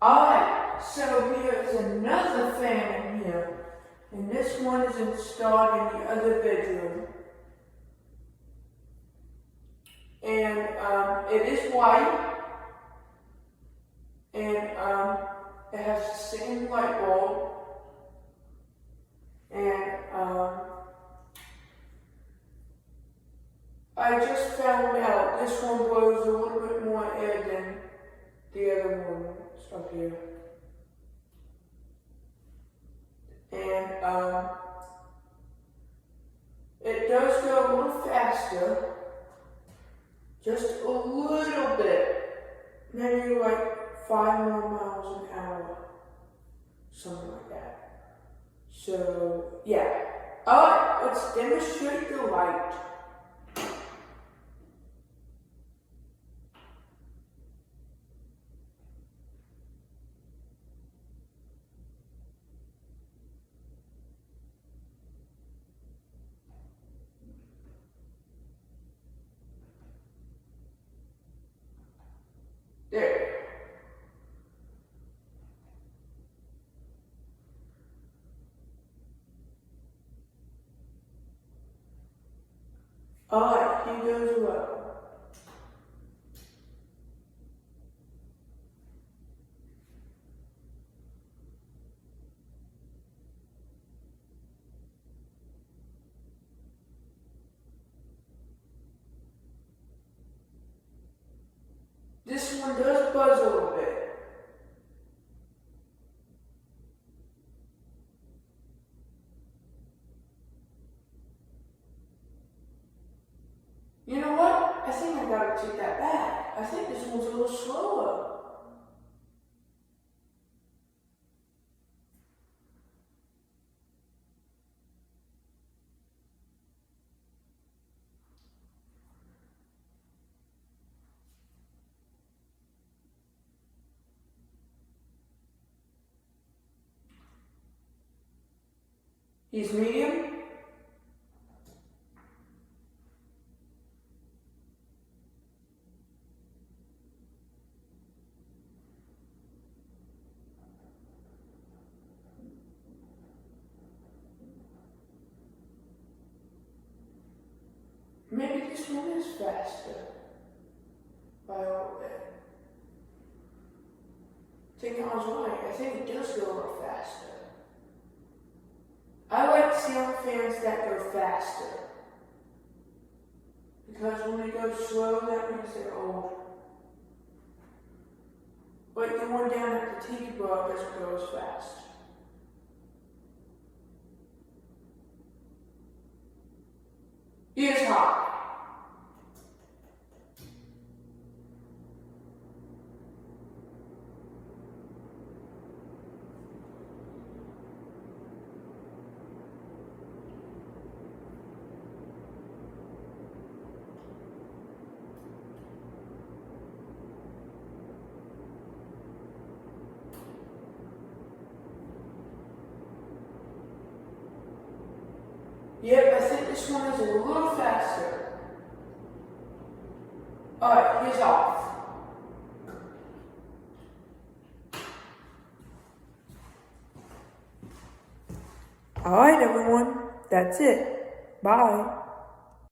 Alright, so here's another fan in here, and this one is installed in the other bedroom. And it is white, and it has the same light bulb, and I just found out this one blows a little bit more air than the other one up here. And it does go a little faster, just a little bit, maybe like 5 more miles an hour, something like that. So yeah. Alright, let's demonstrate the light. There. Alright, he goes well. This one does buzz a little bit. You know what? I think I gotta take that back. I think this one's a little slower. He's medium. Maybe this one is faster by a little bit. I think I was right. I think it does go a little faster. I like ceiling fans that go faster, because when they go slow, that means they're old. Like the one down at the tiki bar doesn't go as fast. He is hot. Yep, I think this one is a little faster. Alright, he's off. Alright everyone, that's it. Bye.